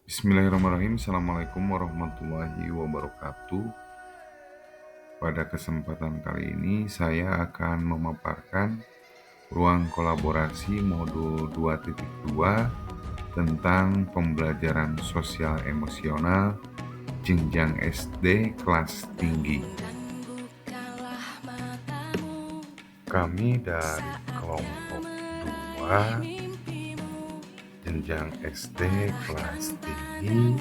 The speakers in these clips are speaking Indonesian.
Bismillahirrahmanirrahim. Assalamualaikum warahmatullahi wabarakatuh. Pada kesempatan kali ini saya akan memaparkan ruang kolaborasi modul 2.2 tentang pembelajaran sosial emosional jenjang SD kelas tinggi. Kami dari kelompok 2 jenjang SD kelas tinggi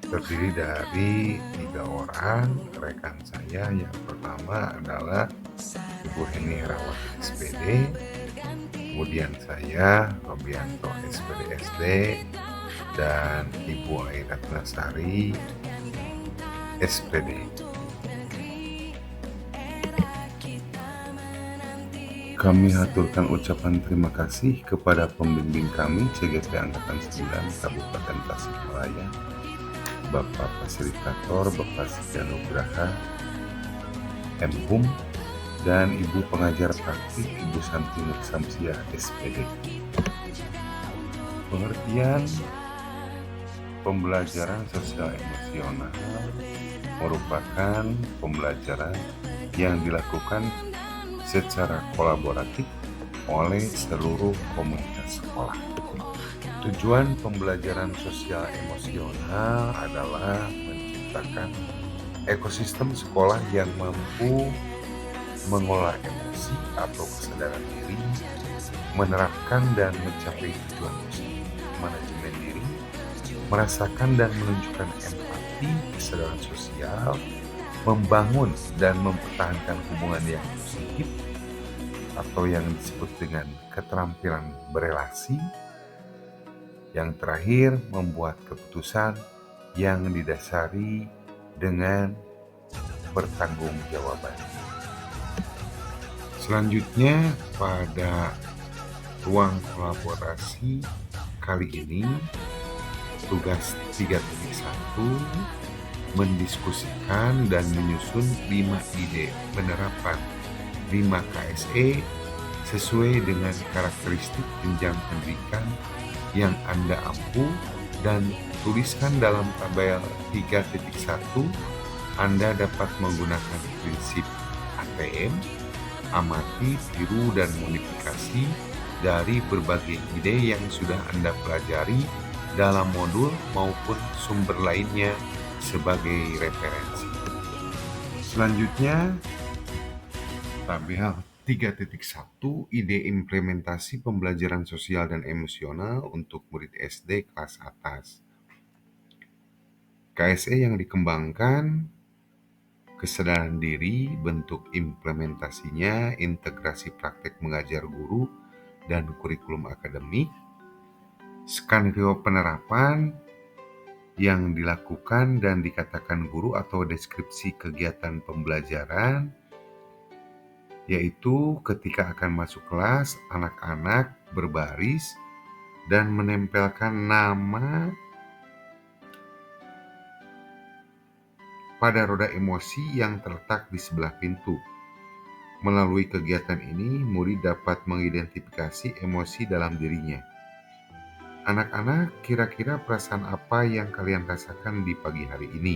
terdiri dari 3 orang rekan saya. Yang pertama adalah Ibu Heni Herawati SPD, kemudian saya Robianto SPD SD, dan Ibu Airat Nasari SPD. Kami haturkan ucapan terima kasih kepada pembimbing kami CGP Angkatan 9 Kabupaten Tasikmalaya, Bapak Fasilitator Bapak Setia Nugraha MHUM, dan Ibu Pengajar Praktik Ibu Santi Nur Samsiah SPD. Pengertian pembelajaran sosial emosional merupakan pembelajaran yang dilakukan secara kolaboratif oleh seluruh komunitas sekolah. Tujuan pembelajaran sosial emosional adalah menciptakan ekosistem sekolah yang mampu mengolah emosi atau kesadaran diri, menerapkan dan mencapai tujuan positif manajemen diri, merasakan dan menunjukkan empati, kesadaran sosial, membangun dan mempertahankan hubungan yang positif atau yang disebut dengan keterampilan berelasi. Yang terakhir, membuat keputusan yang didasari dengan pertanggungjawaban. Selanjutnya, pada ruang kolaborasi kali ini, tugas 3.1 mendiskusikan dan menyusun 5 ide penerapan 5 KSE sesuai dengan karakteristik jenjang pendidikan yang Anda ampu, dan tuliskan dalam tabel 3.1. Anda dapat menggunakan prinsip ATM, amati, tiru, dan modifikasi dari berbagai ide yang sudah Anda pelajari dalam modul maupun sumber lainnya sebagai referensi. Selanjutnya, tabel 3.1 ide implementasi pembelajaran sosial dan emosional untuk murid SD kelas atas. KSE yang dikembangkan: kesadaran diri, bentuk implementasinya, integrasi praktek mengajar guru dan kurikulum akademik, skenario penerapan yang dilakukan dan dikatakan guru atau deskripsi kegiatan pembelajaran, yaitu ketika akan masuk kelas, anak-anak berbaris dan menempelkan nama pada roda emosi yang terletak di sebelah pintu. Melalui kegiatan ini, murid dapat mengidentifikasi emosi dalam dirinya. Anak-anak, kira-kira perasaan apa yang kalian rasakan di pagi hari ini?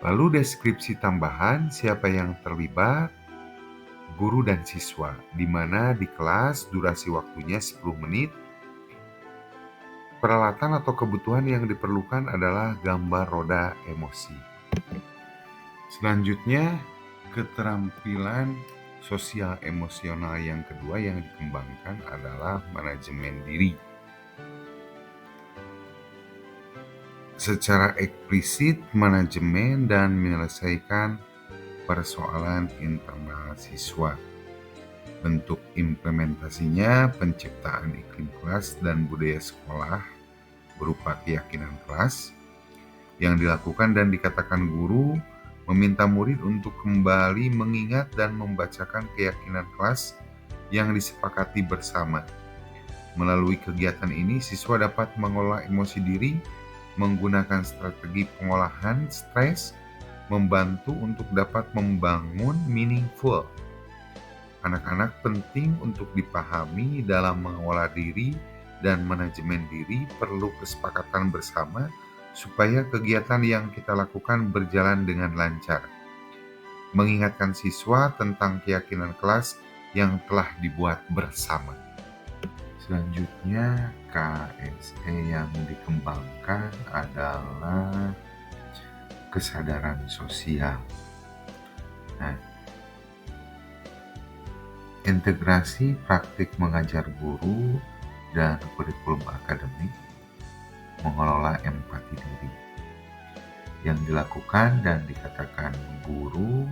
Lalu deskripsi tambahan siapa yang terlibat, guru dan siswa, di mana di kelas durasi waktunya 10 menit. Peralatan atau kebutuhan yang diperlukan adalah gambar roda emosi. Selanjutnya, keterampilan sosial emosional yang kedua yang dikembangkan adalah manajemen diri. Secara eksplisit, manajemen dan menyelesaikan persoalan internal siswa. Bentuk implementasinya penciptaan iklim kelas dan budaya sekolah berupa keyakinan kelas yang dilakukan dan dikatakan guru, meminta murid untuk kembali mengingat dan membacakan keyakinan kelas yang disepakati bersama. Melalui kegiatan ini, siswa dapat mengolah emosi diri, menggunakan strategi pengolahan stres, membantu untuk dapat membangun meaningful. Anak-anak penting untuk dipahami dalam mengolah diri dan manajemen diri perlu kesepakatan bersama supaya kegiatan yang kita lakukan berjalan dengan lancar. Mengingatkan siswa tentang keyakinan kelas yang telah dibuat bersama. Selanjutnya, KSE yang dikembangkan adalah kesadaran sosial. Nah, integrasi praktik mengajar guru dan kurikulum akademik, mengelola empati diri, yang dilakukan dan dikatakan guru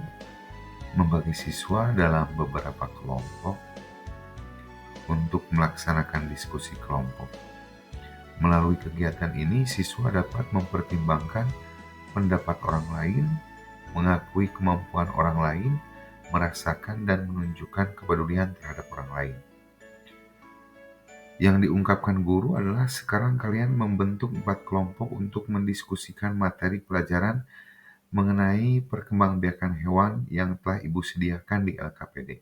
membagi siswa dalam beberapa kelompok untuk melaksanakan diskusi kelompok. Melalui kegiatan ini, siswa dapat mempertimbangkan pendapat orang lain, mengakui kemampuan orang lain, merasakan dan menunjukkan kepedulian terhadap orang lain. Yang diungkapkan guru adalah sekarang kalian membentuk 4 kelompok untuk mendiskusikan materi pelajaran mengenai perkembangbiakan hewan yang telah Ibu sediakan di LKPD.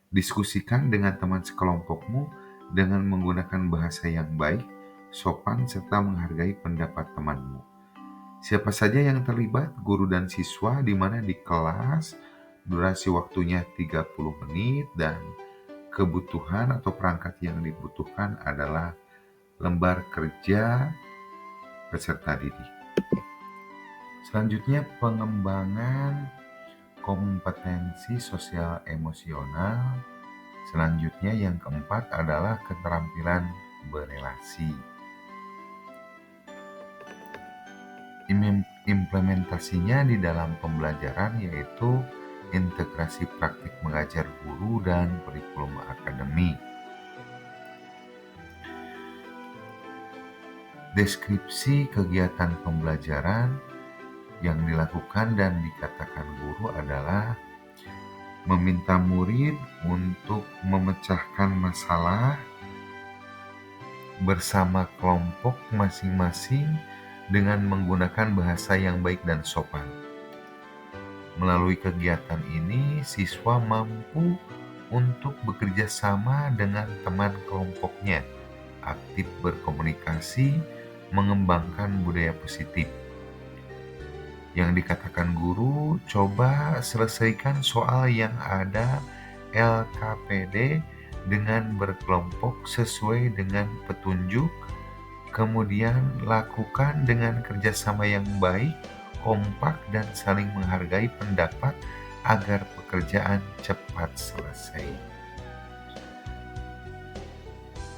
Diskusikan dengan teman sekelompokmu dengan menggunakan bahasa yang baik, sopan, serta menghargai pendapat temanmu. Siapa saja yang terlibat, guru dan siswa, di mana di kelas durasi waktunya 30 menit dan kebutuhan atau perangkat yang dibutuhkan adalah lembar kerja peserta didik. Selanjutnya, pengembangan kompetensi sosial emosional. Selanjutnya yang keempat adalah keterampilan berelasi. Implementasinya di dalam pembelajaran yaitu integrasi praktik mengajar guru dan kurikulum akademik. Deskripsi kegiatan pembelajaran yang dilakukan dan dikatakan guru adalah meminta murid untuk memecahkan masalah bersama kelompok masing-masing dengan menggunakan bahasa yang baik dan sopan. Melalui kegiatan ini, siswa mampu untuk bekerja sama dengan teman kelompoknya, aktif berkomunikasi, mengembangkan budaya positif. Yang dikatakan guru, coba selesaikan soal yang ada LKPD dengan berkelompok sesuai dengan petunjuk, kemudian lakukan dengan kerjasama yang baik, kompak, dan saling menghargai pendapat agar pekerjaan cepat selesai.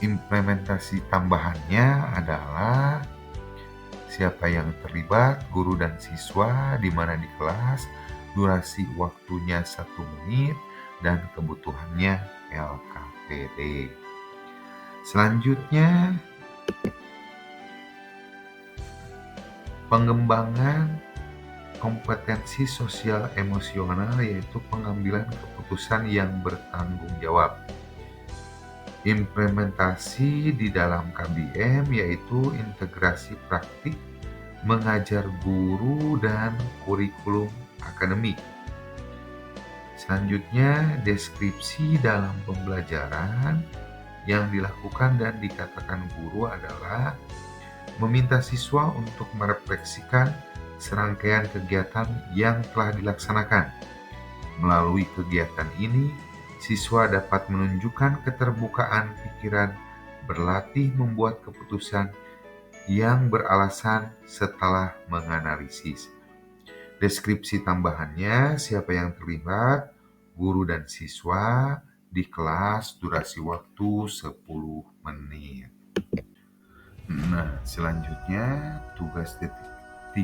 Implementasi tambahannya adalah siapa yang terlibat, guru dan siswa, di mana di kelas, durasi waktunya 1 menit, dan kebutuhannya LKPD. Selanjutnya, pengembangan kompetensi sosial emosional yaitu pengambilan keputusan yang bertanggung jawab. Implementasi di dalam KBM yaitu integrasi praktik mengajar guru dan kurikulum akademik. Selanjutnya, deskripsi dalam pembelajaran yang dilakukan dan dikatakan guru adalah meminta siswa untuk merefleksikan serangkaian kegiatan yang telah dilaksanakan. Melalui kegiatan ini, siswa dapat menunjukkan keterbukaan pikiran, berlatih membuat keputusan yang beralasan setelah menganalisis. Deskripsi tambahannya, siapa yang terlibat, guru dan siswa, di kelas, durasi waktu 10 menit. Nah, selanjutnya tugas 3.2,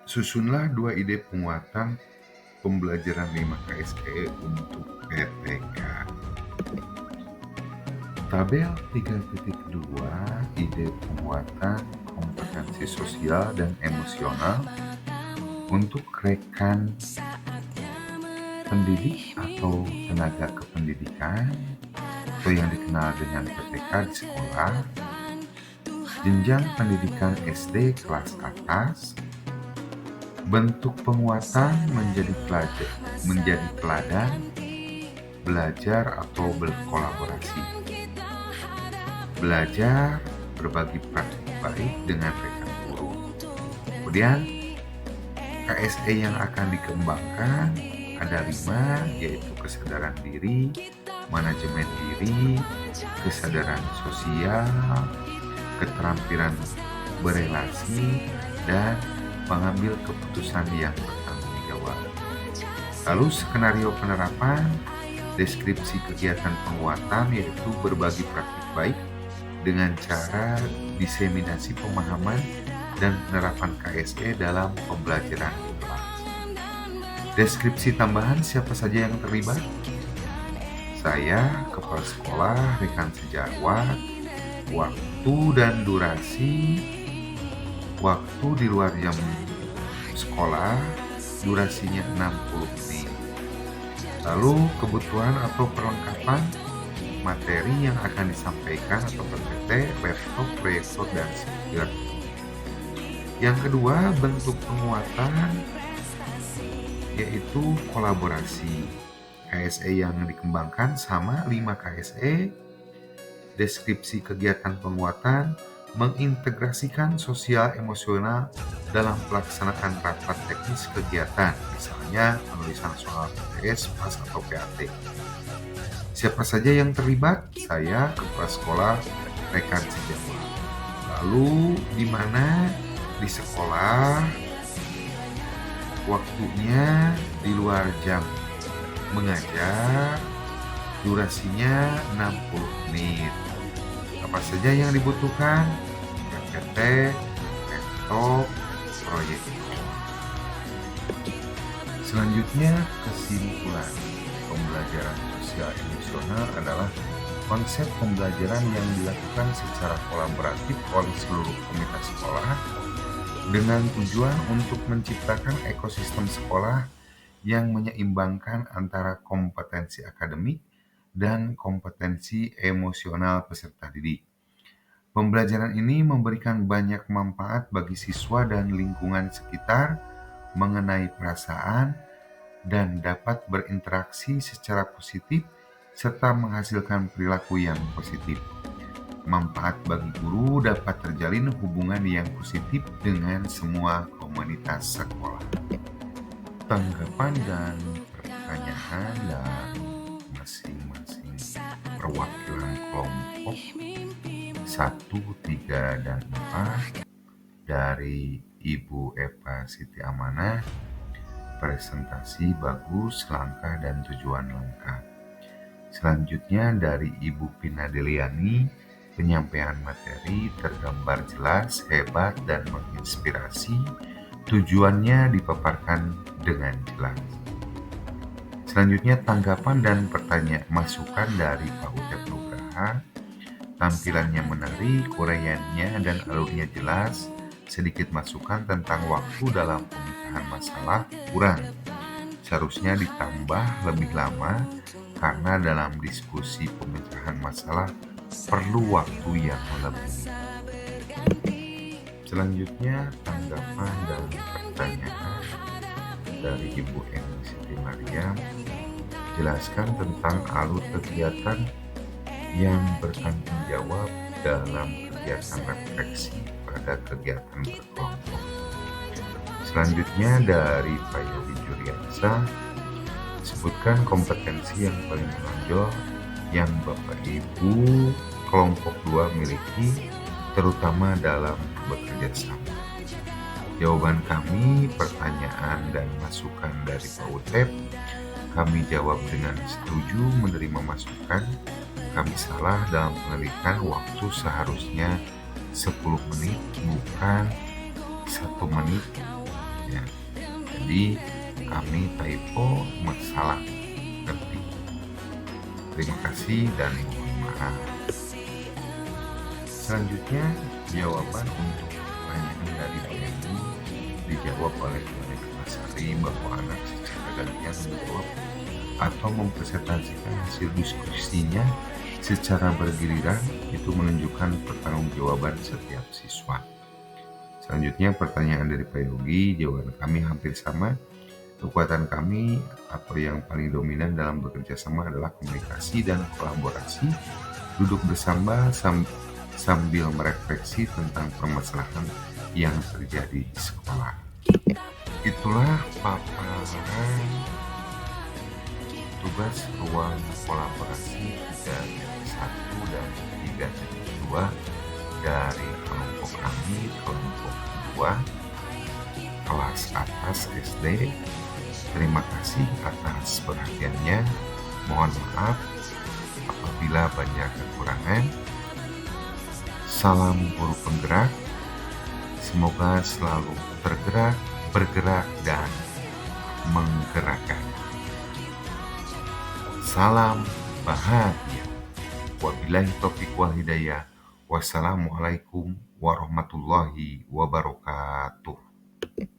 susunlah 2 ide penguatan pembelajaran 5 KSE untuk PTK. Tabel 3.2 ide penguatan kompetensi sosial dan emosional untuk rekan pendidik atau tenaga kependidikan atau yang dikenal dengan PTK di sekolah, jenjang pendidikan SD kelas atas. Bentuk penguatan menjadi teladan, belajar atau berkolaborasi. Belajar berbagi praktik baik dengan rekan guru. Kemudian KSE yang akan dikembangkan ada 5, yaitu kesadaran diri, manajemen diri, kesadaran sosial, keterampilan berelasi, dan mengambil keputusan yang bertanggung jawab. Lalu skenario penerapan, deskripsi kegiatan penguatan yaitu berbagi praktik baik dengan cara diseminasi pemahaman dan penerapan KSE dalam pembelajaran di kelas. Deskripsi tambahan siapa saja yang terlibat? Saya, kepala sekolah, rekan sejawat, waktu dan durasi, waktu di luar jam sekolah, durasinya 60 menit. Lalu kebutuhan atau perlengkapan materi yang akan disampaikan atau PPT, laptop, proyektor, dan speaker. Yang kedua, bentuk penguatan yaitu kolaborasi. KSE yang dikembangkan sama 5 KSE, deskripsi kegiatan penguatan, mengintegrasikan sosial emosional dalam pelaksanaan rapat teknis kegiatan, misalnya penulisan soal PTS, PAS, atau PAT. Siapa saja yang terlibat? Saya, kepala sekolah, rekan sejawat. Lalu di mana? Di sekolah, waktunya di luar jam mengajar, durasinya 60 menit. Apa saja yang dibutuhkan? PPT, laptop, proyektor. Selanjutnya, kesimpulan. Pembelajaran sosial emosional adalah konsep pembelajaran yang dilakukan secara kolaboratif oleh seluruh komunitas sekolah dengan tujuan untuk menciptakan ekosistem sekolah yang menyeimbangkan antara kompetensi akademik dan kompetensi emosional peserta didik. Pembelajaran ini memberikan banyak manfaat bagi siswa dan lingkungan sekitar mengenai perasaan dan dapat berinteraksi secara positif serta menghasilkan perilaku yang positif. Manfaat bagi guru dapat terjalin hubungan yang positif dengan semua komunitas sekolah. Tanggapan dan pertanyaan dari masing-masing perwakilan kelompok 1, 3, dan 4 dari Ibu Eva Siti Amanah. Presentasi bagus, langkah dan tujuan lengkap. Selanjutnya dari Ibu Pina Deliani, penyampaian materi tergambar jelas, hebat, dan menginspirasi. Tujuannya dipaparkan dengan jelas. Selanjutnya tanggapan dan pertanyaan masukan dari Pak Utep Nugraha. Tampilannya menarik, uraiannya dan alurnya jelas. Sedikit masukan tentang waktu dalam pemecahan masalah kurang. Seharusnya ditambah lebih lama karena dalam diskusi pemecahan masalah perlu waktu yang lebih. Selanjutnya tanggapan dan pertanyaan dari Ibu Eni Siti Mariam. Jelaskan tentang alur kegiatan yang bertanggung jawab dalam kegiatan refleksi pada kegiatan berkelompok. Selanjutnya dari Pak Yogi Juriansa, sebutkan kompetensi yang paling menonjol yang Bapak Ibu kelompok 2 miliki, terutama dalam bekerja sama. Jawaban kami, pertanyaan dan masukan dari Pak Utep, kami jawab dengan setuju menerima masukan. Kami salah dalam penelitian waktu seharusnya 10 menit bukan 1 menit. Ya. Jadi kami typo, salah ngerti. Terima kasih dan mohon maaf. Selanjutnya jawaban untuk pertanyaan dari Pak Eni dijawab oleh Bu Masari bahwa anak secara gantian menjawab atau mempresentasikan hasil diskusinya secara bergiliran, itu menunjukkan pertanggungjawaban setiap siswa. Selanjutnya pertanyaan dari Pak Yogi, jawaban kami hampir sama. Kekuatan kami atau yang paling dominan dalam bekerja sama adalah komunikasi dan kolaborasi, duduk bersama sambil merefleksi tentang permasalahan yang terjadi di sekolah. Itulah paparan tugas ruang kolaborasi 3.1 dan 3.2 dari kelompok kami, kelompok 2, kelas atas SD. Terima kasih atas perhatiannya. Mohon maaf apabila banyak kekurangan. Salam guru penggerak. Semoga selalu tergerak, bergerak, dan menggerakkan. Salam bahagia. Wabillahi taufiq wal hidayah. Wassalamualaikum warahmatullahi wabarakatuh.